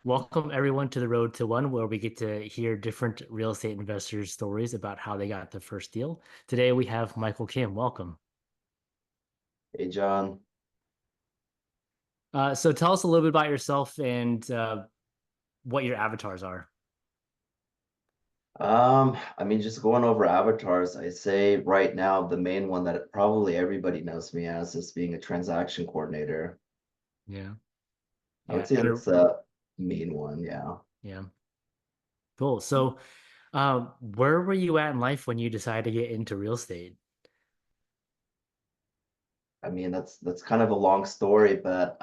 Welcome everyone to the Road to One, where we get to hear different real estate investors' stories about how they got their first deal. Today we have Michael Kim. Welcome. Hey John. So tell us a little bit about yourself and what your avatars are. Just going over avatars, I say right now the main one that probably everybody knows me as is being a transaction coordinator. Yeah. I would Yeah. say that's a main one, yeah. Yeah. Cool. So where were you at in life when you decided to get into real estate? That's kind of a long story, but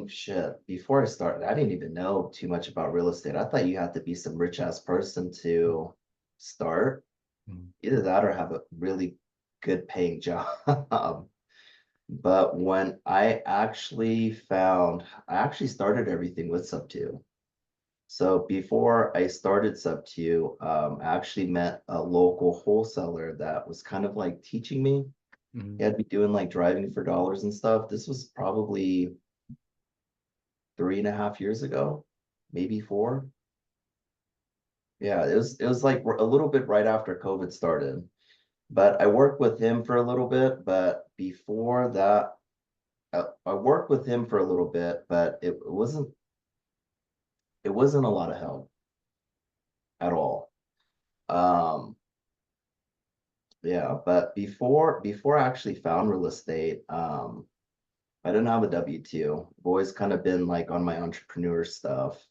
shit, before I started, I didn't even know too much about real estate. I thought you had to be some rich ass person to start. Mhm. Either that or have a really good paying job. But when I actually started everything with Sub2. So before I started Sub2, I actually met a local wholesaler that was kind of like teaching me. He Mhm. had me doing like driving for dollars and stuff. This was probably 3.5 years ago, maybe four. Yeah, it was like a little bit right after COVID started. But I worked with him for a little bit, but before that, I worked with him for a little bit, but it wasn't a lot of help at all. Um, yeah, but before I actually found real estate, I didn't have a W-2. I've always kind of been like on my entrepreneur stuff.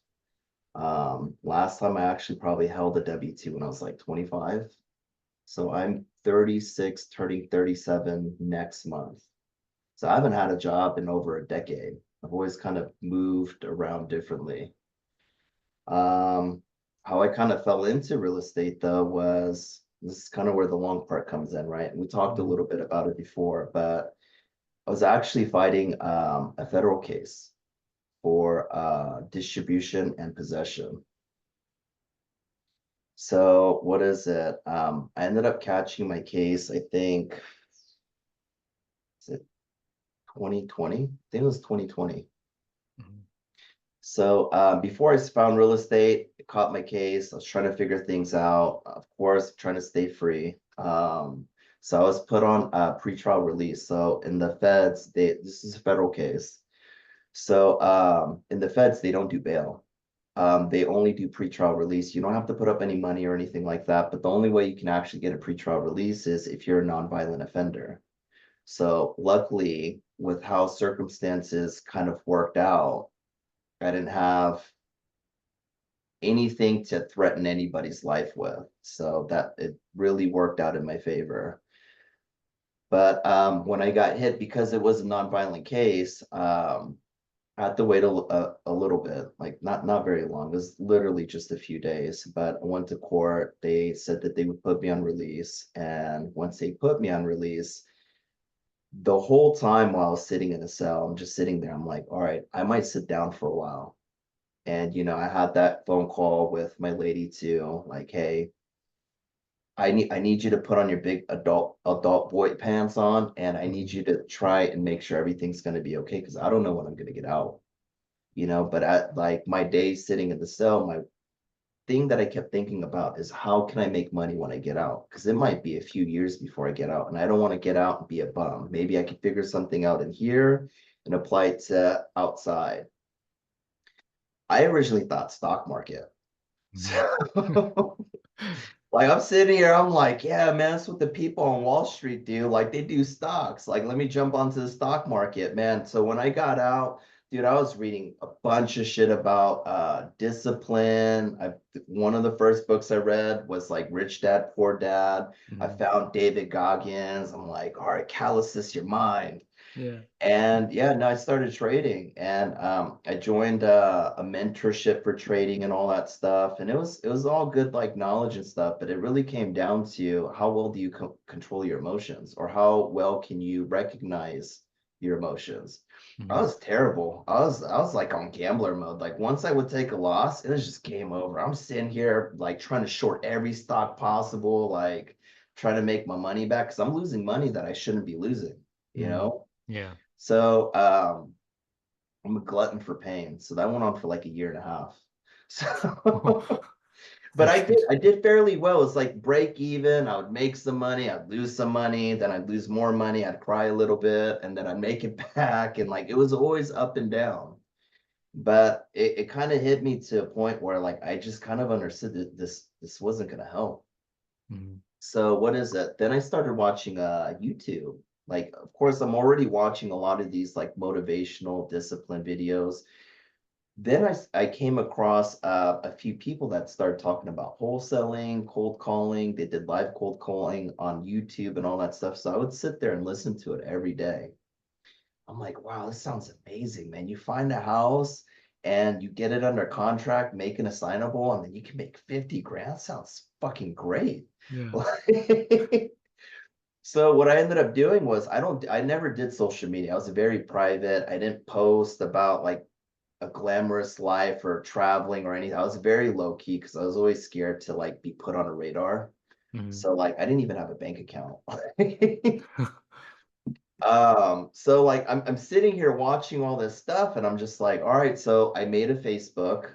Last time I actually probably held a W-2 when I was like 25. So I'm 36, turning 37 next month. So I haven't had a job in over a decade. I've always kind of moved around differently. Um, how I kind of fell into real estate though was this is kind of where the long part comes in, right? And we talked a Mhm. little bit about it before, but I was actually fighting a federal case for distribution and possession. So what is it? I ended up catching my case, I think, is it 2020? I think it was 2020. Mhm. So before I found real estate, it caught my case. I was trying to figure things out. Of course, trying to stay free. So I was put on a pretrial release. So in the feds, this is a federal case. So in the feds, they don't do bail. They only do pretrial release. You don't have to put up any money or anything like that. But the only way you can actually get a pretrial release is if you're a nonviolent offender. So luckily, with how circumstances kind of worked out, I didn't have anything to threaten anybody's life with. So that it really worked out in my favor. But when I got hit, because it was a nonviolent case, I had to wait a little bit, like not very long. It was literally just a few days. But I went to court. They said that they would put me on release, and once they put me on release, the whole time while I was sitting in the cell, I'm just sitting there. I'm like, all right, I might sit down for a while. And I had that phone call with my lady too, like, hey, I need you to put on your big adult boy pants on, and I need Mhm. you to try and make sure everything's gonna be okay because I don't know when I'm gonna get out. But at like my days sitting in the cell, my thing that I kept thinking about is how can I make money when I get out? Because it might be a few years before I get out, and I don't want to get out and be a bum. Maybe I could figure something out in here and apply it to outside. I originally thought stock market. Mhm. So like I'm sitting here, I'm like, yeah, man, that's what the people on Wall Street do. Like they do stocks. Like, let me jump onto the stock market, man. So when I got out, dude, I was reading a bunch of shit about discipline. One of the first books I read was like Rich Dad, Poor Dad. I Mhm. found David Goggins. I'm like, all right, callous your mind. Yeah. And yeah, no, I started trading and I joined a mentorship for trading and all that stuff. And it was all good like knowledge and stuff, but it really came down to how well do you control your emotions or how well can you recognize your emotions. I Mhm. was terrible. I was like on gambler mode. Like once I would take a loss, it was just game over. I'm sitting here like trying to short every stock possible, like trying to make my money back because I'm losing money that I shouldn't be losing, you Mhm. know? Yeah. So I'm a glutton for pain. So that went on for like a year and a half. So but That's I did fairly well. It's like break even. I would make some money, I'd lose some money, then I'd lose more money, I'd cry a little bit, and then I'd make it back. And like it was always up and down. But it kind of hit me to a point where like I just kind of understood that this wasn't gonna help. Mhm. So what is it? Then I started watching YouTube. Like, of course, I'm already watching a lot of these like motivational discipline videos. Then I came across a few people that started talking about wholesaling, cold calling. They did live cold calling on YouTube and all that stuff. So I would sit there and listen to it every day. I'm like, wow, this sounds amazing, man. You find a house and you get it under contract, make an assignable, and then you can make 50 grand. Sounds fucking great. Yeah. So what I ended up doing was I never did social media. I was very private. I didn't post about like a glamorous life or traveling or anything. I was very low key because I was always scared to like be put on a radar. Mhm. So like I didn't even have a bank account. So like I'm sitting here watching all this stuff and I'm just like, all right, so I made a Facebook.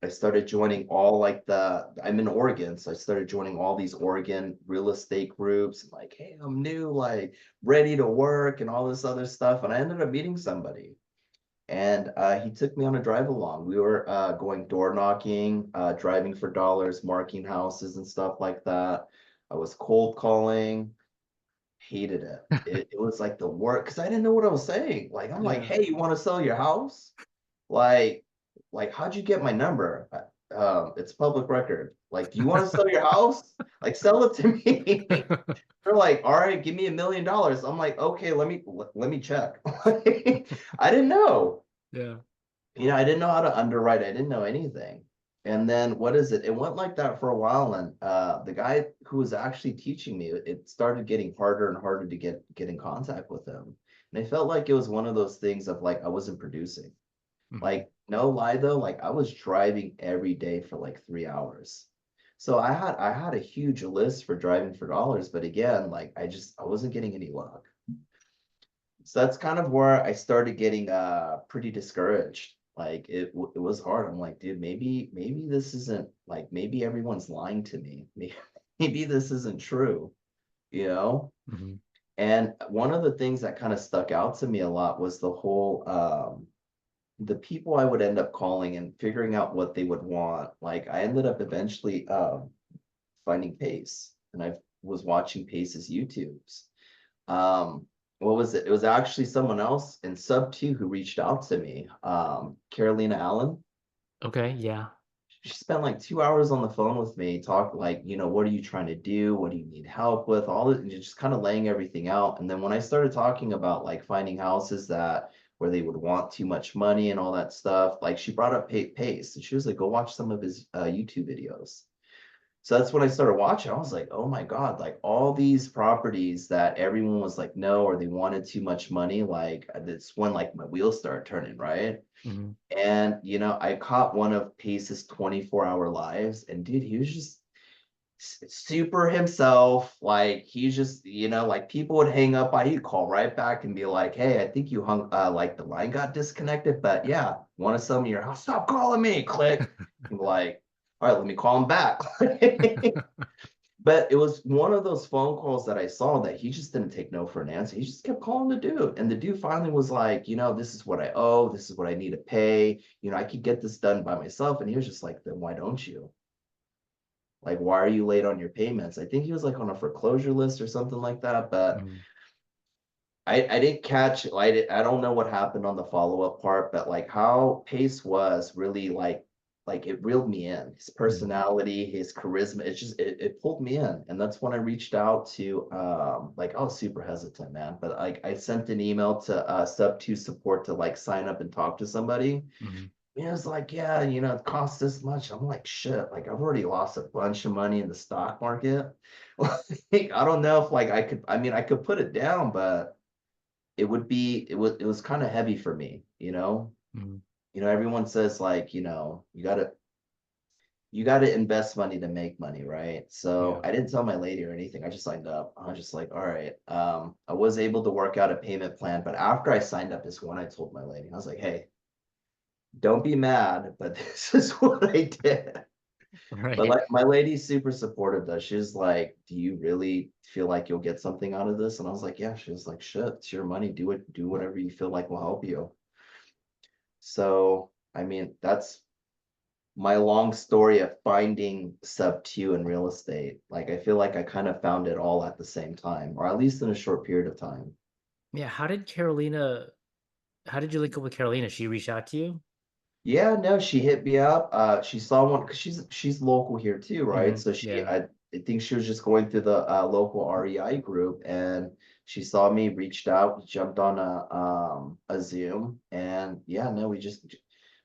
I started joining all like I'm in Oregon, so I started joining all these Oregon real estate groups, like, hey, I'm new, like ready to work and all this other stuff. And I ended up meeting somebody. And he took me on a drive along. We were going door knocking, driving for dollars, marking houses and stuff like that. I was cold calling. Hated it. It was like the work because I didn't know what I was saying. Like I'm like, Yeah. hey, you want to sell your house? Like, how'd you get my number? It's public record. Like, do you want to sell your house? Like, sell it to me. They're like, all right, give me $1 million. I'm like, okay, let me check. I didn't know. Yeah. I didn't know how to underwrite. I didn't know anything. And then what is it? It went like that for a while. And the guy who was actually teaching me, it started getting harder and harder to get in contact with him. And I felt like it was one of those things of like I wasn't producing. Mhm. Like, no lie though, like I was driving every day for like 3 hours. So I had a huge list for driving for dollars, but again, like I wasn't getting any luck. So that's kind of where I started getting pretty discouraged. Like it was hard. I'm like, dude, maybe this isn't like maybe everyone's lying to me. Maybe this isn't true, you know? Mhm. And one of the things that kind of stuck out to me a lot was the people I would end up calling and figuring out what they would want. Like I ended up eventually finding Pace and I was watching Pace's YouTubes. Um, what was it? It was actually someone else in sub two who reached out to me. Carolina Allen. Okay. Yeah. She spent like 2 hours on the phone with me, talk like, what are you trying to do? What do you need help with? All this, and just kind of laying everything out. And then when I started talking about like finding houses that where they would want too much money and all that stuff, like she brought up Pace, and she was like, go watch some of his YouTube videos. So that's when I started watching. I was like, oh my God, like all these properties that everyone was like, no, or they wanted too much money. Like that's when like my wheels started turning, right? Mhm. And I caught one of Pace's 24-hour lives, and dude, he was just super himself. Like he's just, like people would hang up, he'd call right back and be like, hey, I think you hung like the line got disconnected, but yeah, want to sell me your house? Stop calling me, click. I'm like, all right, let me call him back. But it was one of those phone calls that I saw that he just didn't take no for an answer. He just kept calling the dude. And the dude finally was like, this is what I owe. This is what I need to pay. I could get this done by myself. And he was just like, then why don't you? Like, why are you late on your payments? I think he was like on a foreclosure list or something like that. But Mhm. I didn't catch, I don't know what happened on the follow-up part, but like how Pace was really like it reeled me in. His Mhm. personality, his charisma, it pulled me in. And that's when I reached out to like I was super hesitant, man. But like I sent an email to sub two support to like sign up and talk to somebody. Mhm. And it was like, yeah, it costs this much. I'm like, shit, like I've already lost a bunch of money in the stock market. Like, I don't know if like I could put it down, but it was kind of heavy for me. Mhm. Everyone says like, you gotta you got to invest money to make money, right? So Yeah. I didn't tell my lady or anything. I just signed up. I was just like, all right. I was able to work out a payment plan, but after I signed up is when I told my lady. I was like, hey, don't be mad, but this is what I did. But Right. like my lady's super supportive though. She's like, do you really feel like you'll get something out of this? And I was like, yeah. She was like, shit, it's your money. Do it, do whatever you feel like will help you. So I mean, that's my long story of finding sub two in real estate. Like I feel like I kind of found it all at the same time, or at least in a short period of time. Yeah. How did you link up with Carolina? She reached out to you? Yeah, no, she hit me up. She saw one because she's local here too, right? So Yeah. I think she was just going through the local REI group, and she saw me, reached out, jumped on a Zoom, and yeah, no,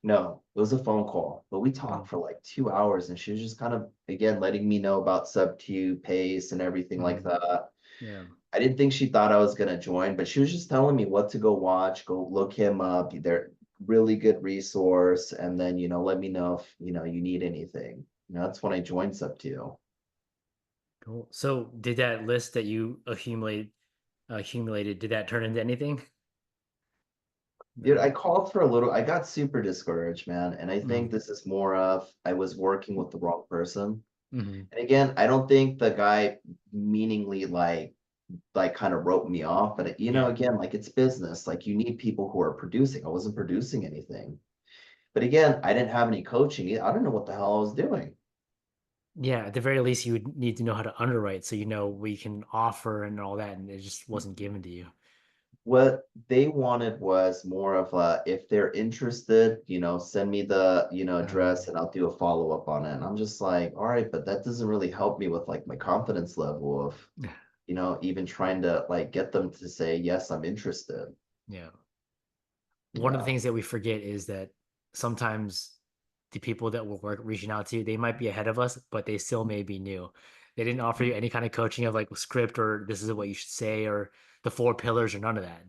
no, it was a phone call, but we talked Mhm. for like 2 hours, and she was just kind of again letting me know about sub two pace and everything like Mhm. that. Yeah. I didn't think she thought I was gonna join, but she was just telling me what to go watch, go look him up. They're really good resource, and then let me know if you need anything. That's when I joined Sub2. Cool. So did that list that you accumulated, did that turn into anything? Dude, No. I called for a little. I got super discouraged, man, and I think Mhm. this is more of I was working with the wrong person. Mhm. And again, I don't think the guy meaningly like kind of wrote me off, but Yeah. again, like it's business. Like you need people who are producing. I wasn't producing anything. But again, I didn't have any coaching. I don't know what the hell I was doing. Yeah, at the very least, you would need to know how to underwrite so you know what you can offer and all that, and it just wasn't given to you. What they wanted was more of a, if they're interested, send me the, address Um, and I'll do a follow-up on it. And I'm just like, all right, but that doesn't really help me with like my confidence level of, even trying to like get them to say, yes, I'm interested. yeah. One of the Yeah. things that we forget is that sometimes the people that we're reaching out to, they might be ahead of us, but they still may be new. They didn't offer you any kind of coaching of like script or this is what you should say or the four pillars or none of that.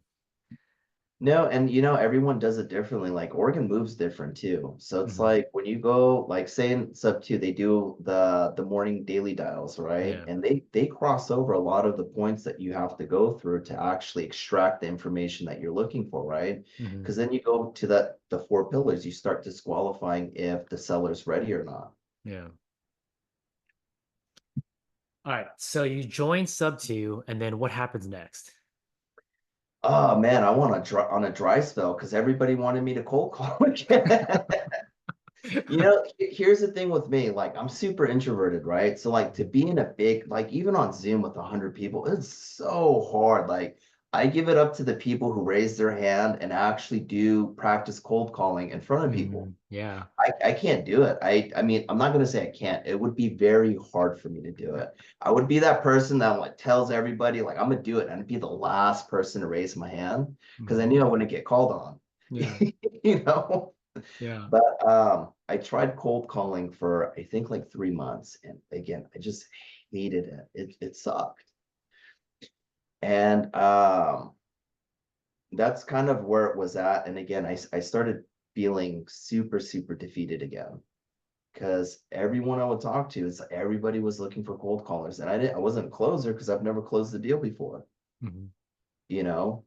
No, and everyone does it differently. Like Oregon moves different too. So it's Mhm. like when you go, like say in sub two, they do the morning daily dials, right? Yeah. And they cross over a lot of the points that you have to go through to actually extract the information that you're looking for, right? Mhm. Because then you go to the four pillars, you start disqualifying if the seller's ready or not. Yeah. All right. So you join sub two, and then what happens next? Oh man, I want to dry on a dry spell because everybody wanted me to cold call again. Here's the thing with me, like I'm super introverted, right? So like to be in a big, like even on Zoom with 100 people, it's so hard. Like I give it up to the people who raise their hand and actually do practice cold calling in front of people. Yeah. I can't do it. I mean, I'm not gonna say I can't. It would be very hard for me to do it. I would be that person that like tells everybody like I'm gonna do it and I'd be the last person to raise my hand because I Mhm. knew I wouldn't get called on. Yeah. You know? Yeah. But I tried cold calling for I think like 3 months, and again, I just hated it. It sucked, and that's kind of where it was at. And again, I started feeling super super defeated again because everyone I would talk to is everybody was looking for cold callers, and I wasn't a closer because I've never closed the deal before, Mhm. you know.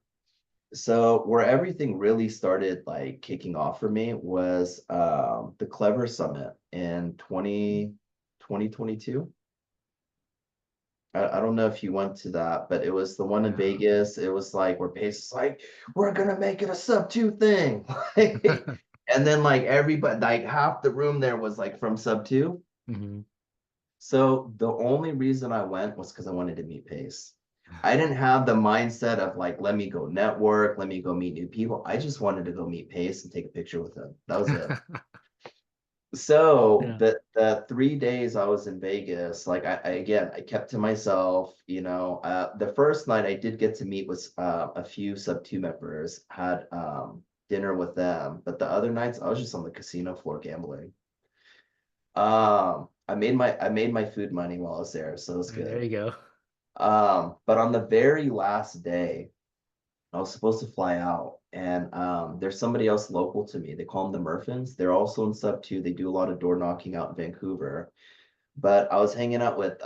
So where everything really started like kicking off for me was the Clever Summit in 2022. I don't know if you went to that, but it was the one in Yeah. Vegas. It was like where Pace is like, we're gonna make it a sub two thing. And then like everybody, like half the room there was like from sub two. Mhm. So the only reason I went was because I wanted to meet Pace. I didn't have the mindset of like, let me go network, let me go meet new people. I just wanted to go meet Pace and take a picture with him. That was it. So Yeah. the 3 days I was in Vegas, like again, I kept to myself, the first night I did get to meet with a few sub two members, had dinner with them, but the other nights I was just on the casino floor gambling. I made my food money while I was there, so it was There good. you go. But on the very last day, I was supposed to fly out, and there's somebody else local to me. They call them the Murphins. They're also in sub two. They do a lot of door knocking out in Vancouver. But I was hanging out with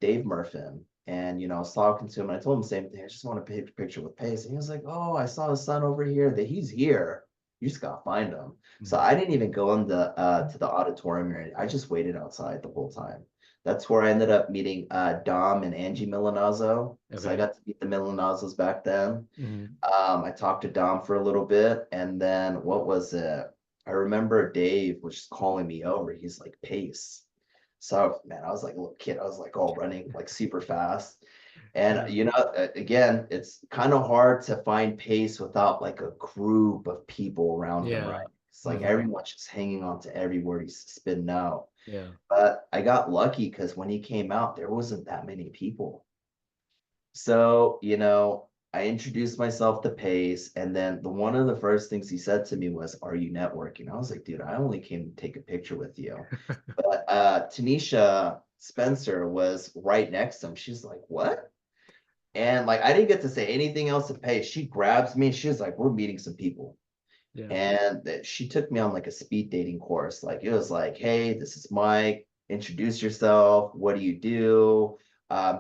Dave Murphin, and I was talking to him, and I told him the same thing. I just want to take a picture with Pace. And he was like, "Oh, I saw his son over here. That he's here. You just gotta find him." So Mhm. I didn't even go in the to the auditorium area. I just waited outside the whole time. That's where I ended up meeting Dom and Angie Milanazzo. So I Okay. got to meet the Milanazzos back then. Hmm. I talked to Dom for a little bit, and then what was it? I remember Dave was just calling me over. He's like, "Pace." So, man, I was like a little kid. I was like all running like super fast. And Yeah. again, it's kind of hard to find pace without like a group of people around him, right? Yeah. It's like Hmm. everyone's just hanging on to every word he's spitting out. Yeah. But I got lucky because when he came out, there wasn't that many people. So, I introduced myself to Pace, and then one of the first things he said to me was, "Are you networking?" I was like, "Dude, I only came to take a picture with you." But Tanisha Spencer was right next to him. She's like, "What?" And like I didn't get to say anything else to Pace. She grabs me and she's like, "We're meeting some people." Yeah. And she took me on like a speed dating course. Like it was like, "Hey, this is Mike. Introduce yourself. What do you do?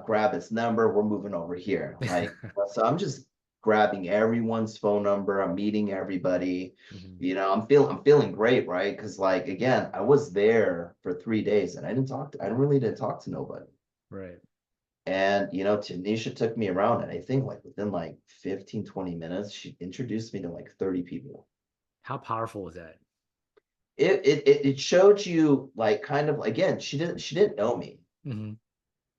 Grab his number. We're moving over here." Like, so I'm just grabbing everyone's phone number. I'm meeting everybody. Hmm. I'm feeling great, right? Because like again, I was there for 3 days and I really didn't talk to nobody. Right. And Tanisha took me around, and I think like within like 15, 20 minutes, she introduced me to like 30 people. How powerful was that? It showed you like kind of again, she didn't know me. Hmm.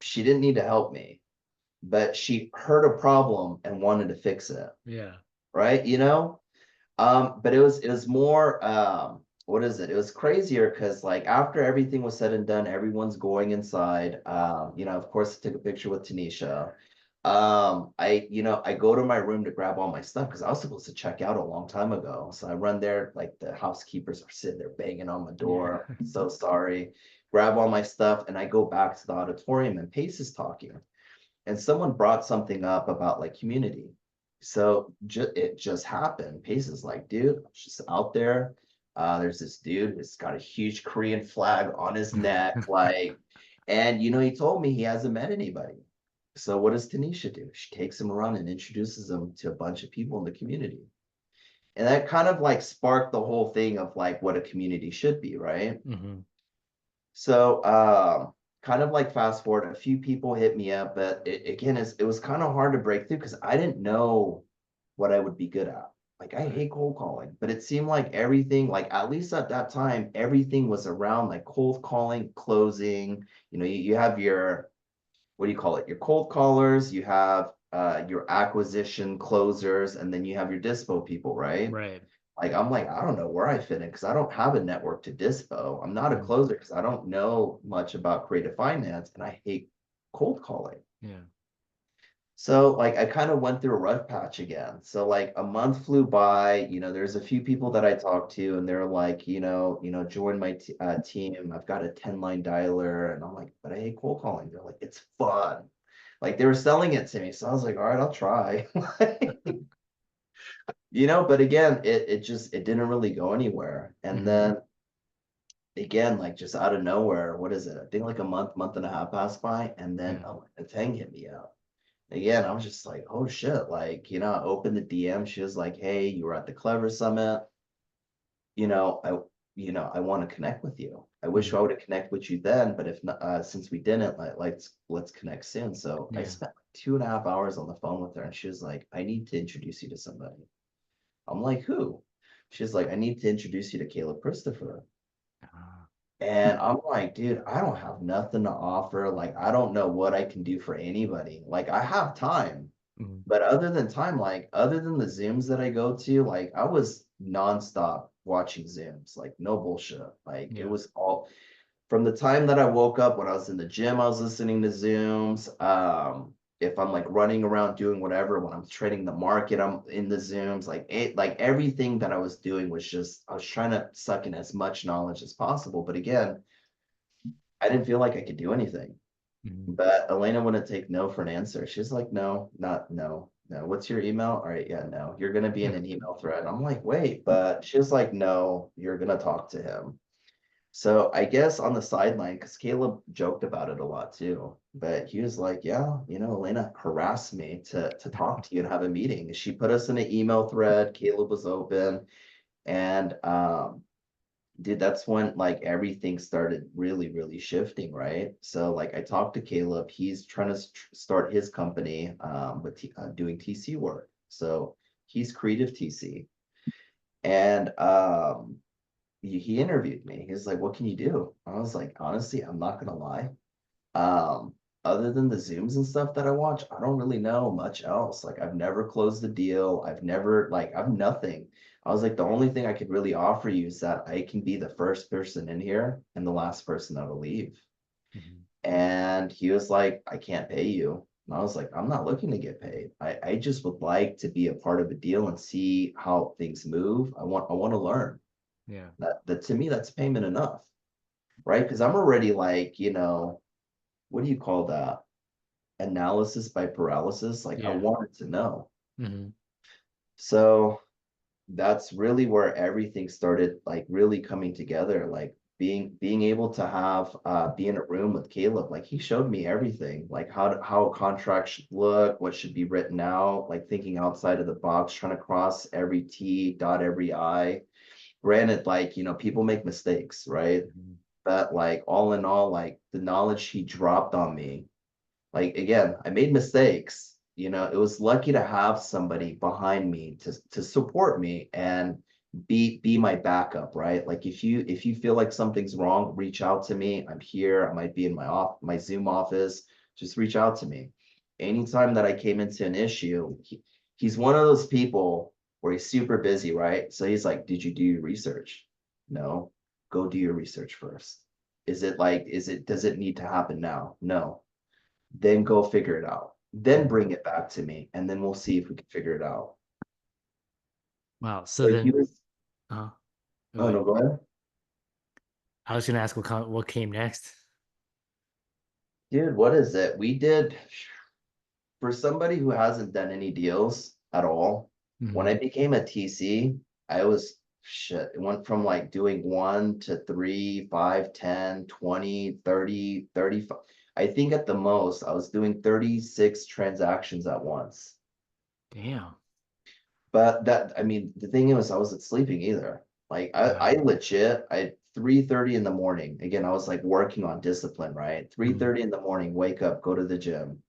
She didn't need to help me, but she heard a problem and wanted to fix it, Yeah. right? But it was more what is it? It was crazier because like after everything was said and done, everyone's going inside. Of course, I took a picture with Tanisha. I go to my room to grab all my stuff because I was supposed to check out a long time ago. So I run there, like the housekeepers are sitting there banging on my Yeah. door. So sorry. Grab all my stuff and I go back to the auditorium and Pace is talking. And someone brought something up about like community. So it just happened. Pace is like, "Dude, I was just out there. There's this dude who's got a huge Korean flag on his neck, like, and he told me he hasn't met anybody. So what does Tanisha do? She takes him around and introduces him to a bunch of people in the community. And that kind of like sparked the whole thing of like what a community should be, right? Hmm. So, kind of like fast forward, a few people hit me up, but it was kind of hard to break through because I didn't know what I would be good at. Like, I Right. hate cold calling, but it seemed like everything, like at least at that time, everything was around like cold calling, closing. You have your, what do you call it? Your cold callers, you have your acquisition closers, and then you have your dispo people, right? Right. Like, I'm like, I don't know where I fit in because I don't have a network to dispo. I'm not a Mhm. closer because I don't know much about creative finance and I hate cold calling. Yeah. So like I kind of went through a rough patch again. So like a month flew by, there's a few people that I talked to and they're like, join my team. I've got a 10 line dialer and I'm like, but I hate cold calling. They're like, it's fun. Like they were selling it to me. So I was like, all right, I'll try. But again, it didn't really go anywhere. And Hmm. then again, like just out of nowhere, what is it? I think like a month and a half passed by, and then Yeah. a Tang hit me up. Again, I was just like, oh shit. Like, I opened the DM. She was like, "Hey, you were at the Clever Summit. You know, I I want to connect with you. I wish I Hmm. would have connected with you then, but if not, since we didn't, let's connect soon." So I Yeah. spent like 2.5 hours on the phone with her, and she was like, "I need to introduce you to somebody." I'm like, "Who?" She's like, "I need to introduce you to Caleb Christopher." Ah. And I'm like, "Dude, I don't have nothing to offer. Like, I don't know what I can do for anybody. Like, I have time, Mhm. but other than the Zooms that I go to, like, I was nonstop watching Zooms, like, no bullshit. Like, it Yeah. was all from the time that I woke up when I was in the gym, I was listening to Zooms. If I'm like running around doing whatever, when I'm trading the market, I'm in the Zooms. Like everything that I was doing was just I was trying to suck in as much knowledge as possible. But again, I didn't feel like I could do anything. Mhm. But Elena wouldn't take no for an answer. She's like, "No, not no." no, what's your email? All right, yeah, no, you're gonna be in an email thread. I'm like, wait, but she was like, no, you're gonna talk to him. So I guess on the sideline, because Caleb joked about it a lot too, but he was like, yeah, Elena harassed me to talk to you and have a meeting. She put us in an email thread. Caleb was open, and dude, that's when like everything started really, really shifting, right? So like I talked to Caleb, he's trying to start his company with doing TC work. So he's Creative TC, and he interviewed me. He's like, "What can you do?" I was like, "Honestly, I'm not gonna lie. Um, other than the Zooms and stuff that I watch, I don't really know much else. Like I've never closed a deal. I've never like I've nothing. I was like, the only thing I could really offer you is that I can be the first person in here and the last person that'll leave." Mhm. And he was like, "I can't pay you." And I was like, "I'm not looking to get paid. I just would like to be a part of a deal and see how things move. I want to learn. Yeah. That to me, that's payment enough, right? Because I'm already like, what do you call that? Analysis by paralysis. Like I Yeah. wanted to know. Hmm. So that's really where everything started like really coming together. Like being able to have be in a room with Caleb. Like he showed me everything, like how a contract should look, what should be written out, like thinking outside of the box, trying to cross every T, dot every I. Granted, like, people make mistakes, right? Hmm. But like all in all, like the knowledge he dropped on me, like again, I made mistakes. It was lucky to have somebody behind me to support me and be my backup, right? Like if you feel like something's wrong, reach out to me. I'm here. I might be in my Zoom office. Just reach out to me. Anytime that I came into an issue, he's one of those people where he's super busy, right? So he's like, "Did you do your research?" No. Go do your research first. Does it need to happen now? No. Then go figure it out. Then Hmm. bring it back to me, and then we'll see if we can figure it out. Wow. So But he then, was, uh, go oh ahead. no, go ahead. I was gonna ask what came next. Dude, what is it? We did, for somebody who hasn't done any deals at all, when Hmm. I became a TC, I was shit. It went from like doing 1 to 3, 5, 10, 20, 30, 35. I think at the most I was doing 36 transactions at once. Damn. But I mean, the thing is, I wasn't sleeping either. Like I legit, I 3:30 in the morning. Again, I was like working on discipline, right? Three Mhm. thirty in the morning, wake up, go to the gym,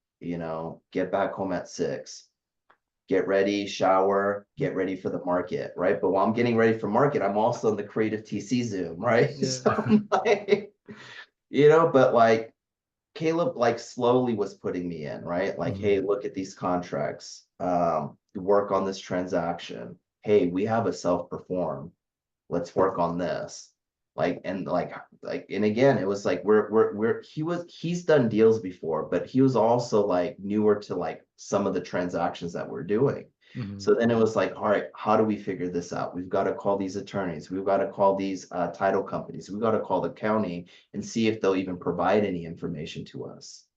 get back home at 6, get ready, shower, get ready for the market, right? But while I'm getting ready for market, I'm also in the creative TC Zoom, right? Yeah. So I'm like, but like Caleb like slowly was putting me in, right? Like, hey, Mhm. look at these contracts. Work on this transaction. Hey, we have a self-perform. Let's work on this. And again, it was like he's done deals before, but he was also like newer to like some of the transactions that we're doing. Mhm. So then it was like, all right, how do we figure this out? We've got to call these attorneys. We've got to call these title companies. We've got to call the county and see if they'll even provide any information to us.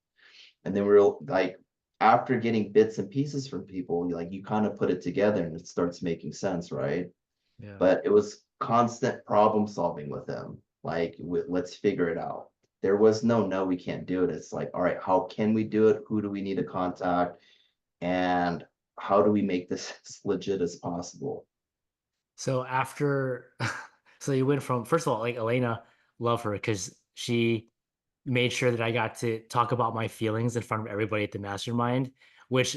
And then we're like, after getting bits and pieces from people, like you kind of put it together and it starts making sense, right? Yeah. But it was constant problem solving with them. Like, let's figure it out. There was no, we can't do it. It's like, all right, how can we do it? Who do we need to contact? And how do we make this as legit as possible? So after, so you went from first of all, like Elena, love her because she made sure that I got to talk about my feelings in front of everybody at the mastermind. Which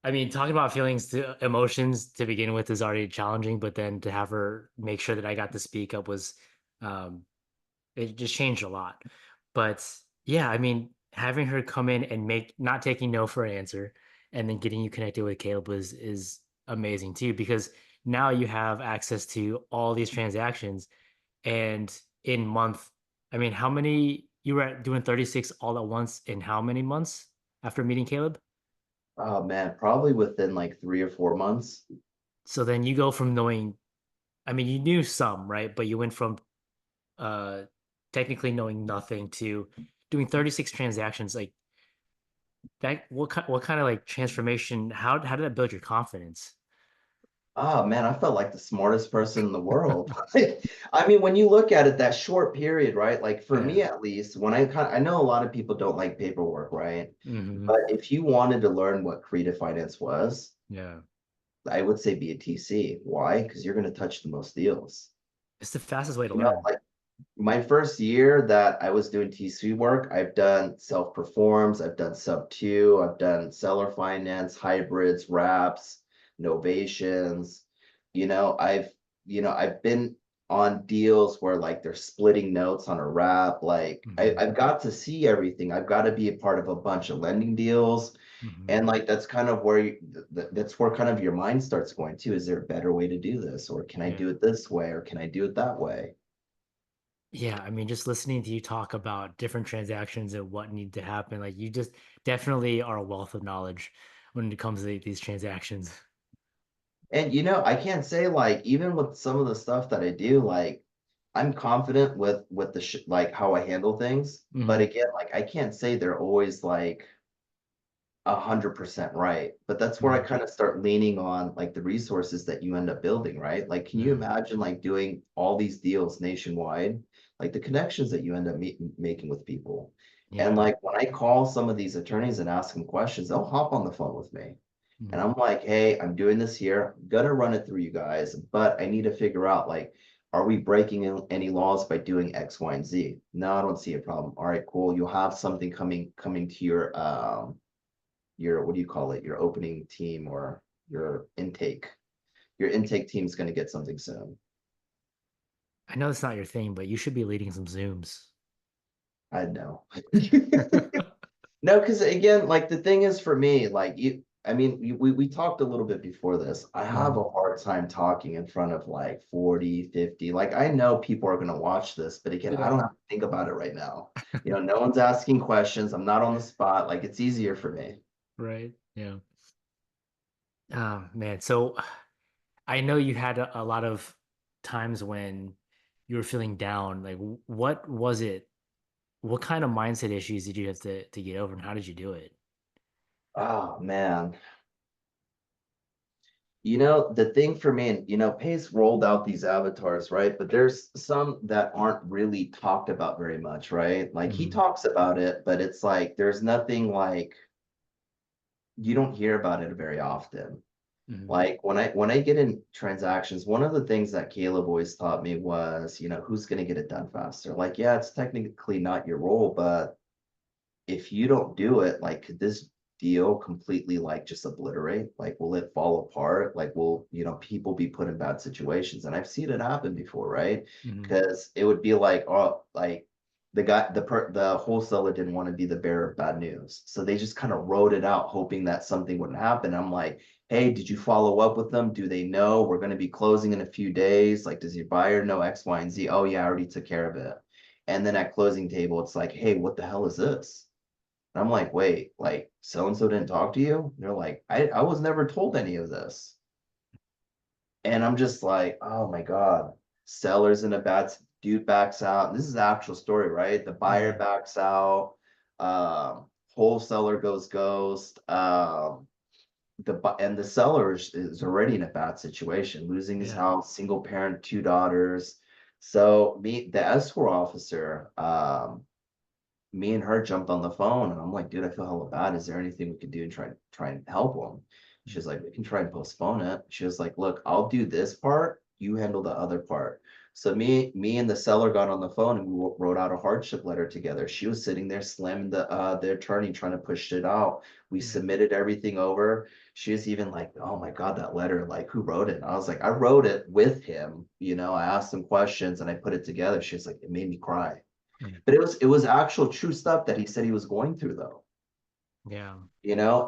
I mean, talking about feelings to emotions to begin with is already challenging, but then to have her make sure that I got to speak up was, um, it just changed a lot. But yeah, I mean, having her come in and make not taking no for an answer and then getting you connected with Caleb is amazing too, because now you have access to all these transactions and in month, I mean, how many you were doing 36 all at once in how many months after meeting Caleb? Oh man, probably within like 3 or 4 months. So then you go from knowing, I mean, you knew some, right? But you went from uh technically knowing nothing to doing 36 transactions. Like That what kind of like transformation? How did that build your confidence? Oh man, I felt like the smartest person in the world. I mean, when you look at it, that short period, right? Like for Yeah. me at least, when I know a lot of people don't like paperwork, right? Hmm. But if you wanted to learn what creative finance was, Yeah. I would say be a TC. Why? Because you're going to touch the most deals. It's the fastest way to You know, learn. like my first year that I was doing TC work, I've done self performs, I've done sub two, I've done seller finance, hybrids, wraps, novations. You know, I've been on deals where like they're splitting notes on a wrap. Like Hmm. I've got to see everything. I've got to be a part of a bunch of lending deals. Hmm. And like that's kind of where that's where kind of your mind starts going to. Is there a better way to do this? Or can I Yeah. do it this way? Or can I do it that way? Yeah, I mean, just listening to you talk about different transactions and what need to happen, like you just definitely are a wealth of knowledge when it comes to these transactions. And I can't say like even with some of the stuff that I do, like I'm confident with the like how I handle things. But Hmm. again, like I can't say they're always like 100% right. But that's where I Hmm. kind of start leaning on like the resources that you end up building, right? Like, can you Hmm. imagine like doing all these deals nationwide? Like the connections that you end up making with people. And Yeah. like when I call some of these attorneys and ask them questions, they'll hop on the phone with me. And Hmm. I'm like, hey, I'm doing this here. I'm gonna run it through you guys, but I need to figure out like, are we breaking any laws by doing X, Y, and Z? No, I don't see a problem. All right, cool. You'll have something coming to your what do you call it? Your opening team or your intake. Your intake team is gonna get something soon. I know it's not your thing, but you should be leading some Zooms. I know. No, because again, like the thing is for me, like I mean, we talked a little bit before this. I have Mhm. a hard time talking in front of like 40, 50. Like I know people are gonna watch this, but again, I Yeah. don't have to think about it right now. No one's asking questions. I'm not on the spot. Like it's easier for me. Right. Yeah. Man. So I know you had a lot of times when you were feeling down. Like, what was it? What kind of mindset issues did you have to get over, and how did you do it? Oh man. The thing for me, and Pace rolled out these avatars, right? But there's some that aren't really talked about very much, right? Like he Hmm. talks about it, but it's like there's nothing like you don't hear about it very often. Hmm. Like when I get in transactions, one of the things that Caleb always taught me was, who's gonna get it done faster? Like, yeah, it's technically not your role, but if you don't do it, like, could this deal completely like just obliterate? Like, will it fall apart? Like, will, people be put in bad situations? And I've seen it happen before, right? Hmm. Because it would be like, oh, like the wholesaler didn't want to be the bearer of bad news. So they just kind of wrote it out, hoping that something wouldn't happen. I'm like, hey, did you follow up with them? Do they know we're going to be closing in a few days? Like, does your buyer know X, Y, and Z? Oh, yeah, I already took care of it. And then at closing table, it's like, hey, what the hell is this? And I'm like, wait, like so and so didn't talk to you? They're like, I was never told any of this. And I'm just like, oh my God, seller's in a bad dude backs out. This is the actual story, right? The buyer Hmm. backs out, wholesaler goes ghost. And the seller is already in a bad situation, losing his Yeah. house, single parent, two daughters. So the escrow officer, me and her jumped on the phone and I'm like, dude, I feel hella bad. Is there anything we could do and try and help him? She's like, we can try and postpone it. She was like, look, I'll do this part, you handle the other part. So me and the seller got on the phone and we wrote out a hardship letter together. She was sitting there slamming the attorney trying to push it out. We Yeah. submitted everything over. She was even like, oh my God, that letter, like who wrote it? And I was like, I wrote it with him. I asked him questions and I put it together. She was like, it made me cry. Mm. But it was actual true stuff that he said he was going through though, Yeah.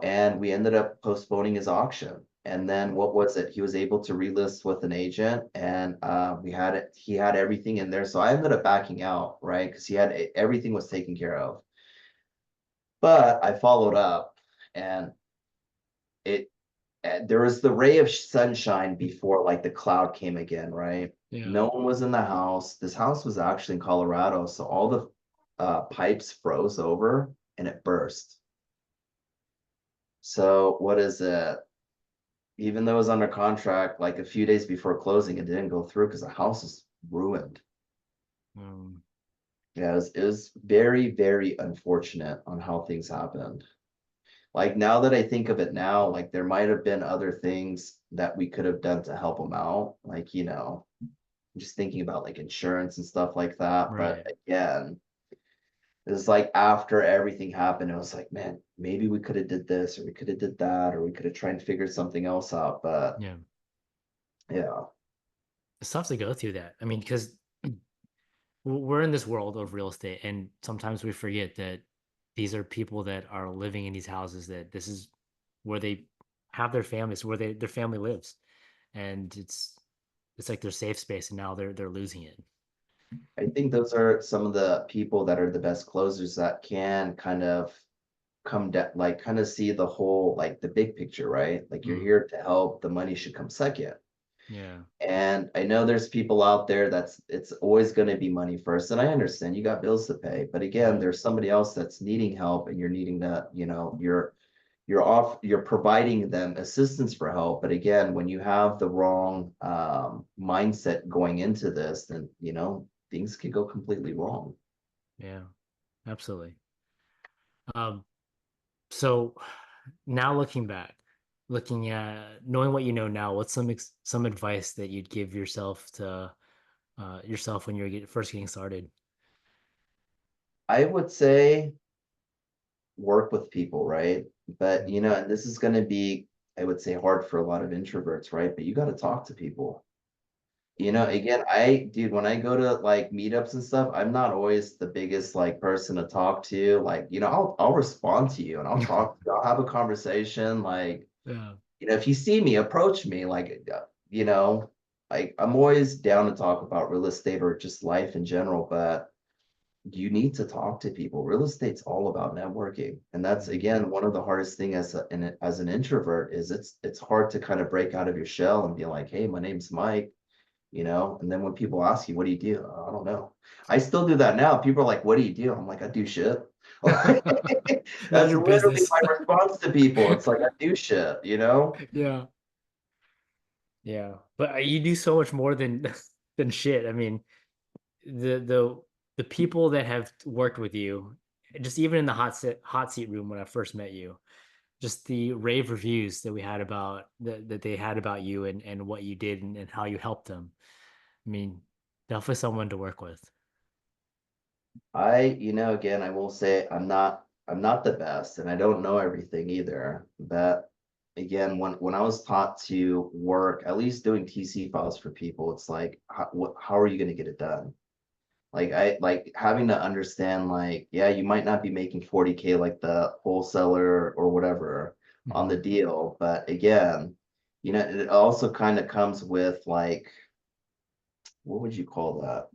and we ended up postponing his auction. And then what was it? He was able to relist with an agent and he had everything in there. So I ended up backing out, right? Because he had everything was taken care of. But I followed up and it there was the ray of sunshine before like the cloud came again, right? Yeah. No one was in the house. This house was actually in Colorado, so all the pipes froze over and it burst. So what is it? Even though it was under contract, like a few days before closing, it didn't go through because the house is ruined. Mm, Yeah, it was very, very unfortunate on how things happened. Like now that I think of it now, like there might have been other things that we could have done to help them out. Like, just thinking about like insurance and stuff like that. But right. again, it's like after everything happened, it was like, man, maybe we could have did this or we could have did that or we could have tried and figured something else out. But Yeah. yeah, It's tough to go through that. I mean, because we're in this world of real estate, and sometimes we forget that these are people that are living in these houses, that this is where they have their families, where their family lives, and it's like their safe space, and now they're losing it. I think those are some of the people that are the best closers that can kind of come down, like kind of see the whole, like the big picture, right? Like you're Mm, here to help, the money should come second. yeah. And I know there's people out there that's it's always going to be money first. And I understand you got bills to pay. But again, Right. there's somebody else that's needing help and you're needing that, you're providing them assistance for help. But again, when you have the wrong mindset going into this, then things could go completely wrong. Yeah. Absolutely. Um, so now looking back, looking at knowing what you know now, what's some advice that you'd give yourself to yourself when you're first getting started? I would say work with people, right? But Mm, and this is going to be, I would say, hard for a lot of introverts, right? But you got to talk to people. yeah. Again, dude, when I go to like meetups and stuff, I'm not always the biggest like person to talk to. Like, I'll respond to you and I'll have a conversation. Like, Yeah. if you see me, approach me. Like, you know, like I'm always down to talk about real estate or just life in general, but you need to talk to people. Real estate's all about networking. And that's Mhm. again one of the hardest thing as an introvert is it's hard to kind of break out of your shell and be like, hey, my name's Mike, and then when people ask you, what do you do? "Oh, I don't know. I still do that now. People are like, what do you do? I'm like, I do shit. Is that That's your literally business? my response to people. It's like I do shit. Yeah. Yeah. But you do so much more than than shit. I mean, the the the people that have worked with you, just even in the hot seat room when I first met you, just the rave reviews that we had about that they had about you and what you did and how you helped them. I mean, definitely someone to work with. Again, I will say I'm not the best and I don't know everything either. But again, when I was taught to work, at least doing TC files for people, it's like, how are you going to get it done? Like I like having to understand, like, yeah, you might not be making 40K like the wholesaler or whatever on the Mhm. deal, but again, it also kind of comes with like, what would you call that?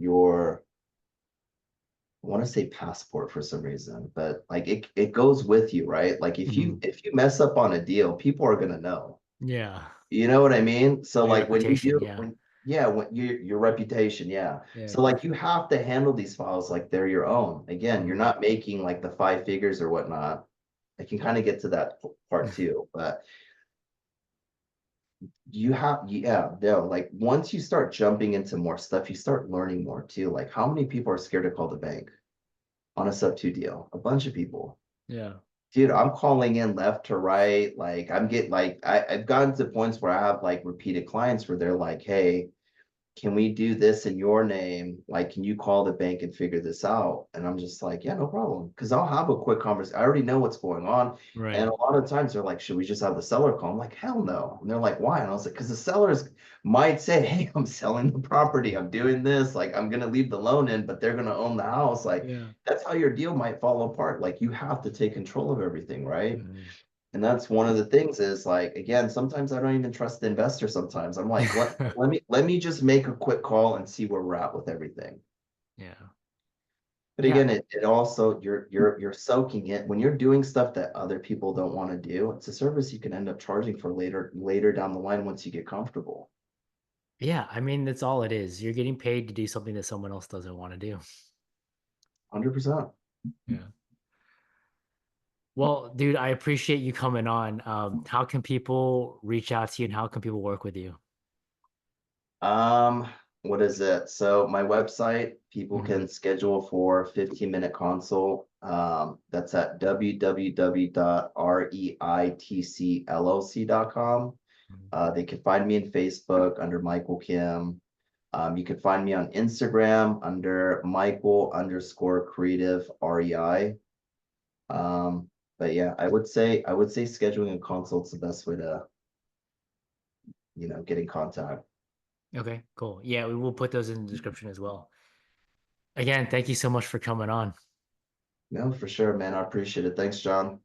I want to say passport for some reason, but like it goes with you, right? Like if you Mhm. if you mess up on a deal, people are gonna know. Yeah. You know what I mean? So Your like when you reputation. do Yeah. when yeah, when your reputation, yeah. Yeah. So like you have to handle these files like they're your own. Again, you're Mhm. not making like the five figures or whatnot. I can kind of get to that part too, but no, like once you start jumping into more stuff, you start learning more too. Like how many people are scared to call the bank on a sub two deal? A bunch of people. Yeah. Dude, I'm calling in left to right. Like I'm getting like I've gotten to points where I have like repeated clients where they're like, hey, can we do this in your name? Like, can you call the bank and figure this out? And I'm just like, yeah, no problem. Because I'll have a quick conversation. I already know what's going on. And Right. a lot of times they're like, should we just have the seller call? I'm like, hell no. And they're like, why? And I was like, because the sellers might say, hey, I'm selling the property. I'm doing this. Like, I'm going to leave the loan in, but they're going to own the house. Like, Yeah. that's how your deal might fall apart. Like, you have to take control of everything, right? Mhm. And that's one of the things is like, again, sometimes I don't even trust the investor sometimes. I'm like, let me just make a quick call and see where we're at with everything. Yeah. But Yeah. again, it also you're soaking it when you're doing stuff that other people don't want to do. It's a service you can end up charging for later down the line once you get comfortable. Yeah. I mean, that's all it is. You're getting paid to do something that someone else doesn't want to do. 100%. Yeah. Well, dude, I appreciate you coming on. How can people reach out to you and how can people work with you? Um, what is it? So my website, people Mhm, can schedule for 15-minute consult. That's at www.reitcllc.com. mhm. They can find me in Facebook under Michael Kim. You can find me on Instagram under Michael_creative REI. Um, but yeah, I would say scheduling a consult's the best way to, get in contact. Okay, cool. Yeah, we will put those in the description as well. Again, thank you so much for coming on. No, for sure, man. I appreciate it. Thanks, John.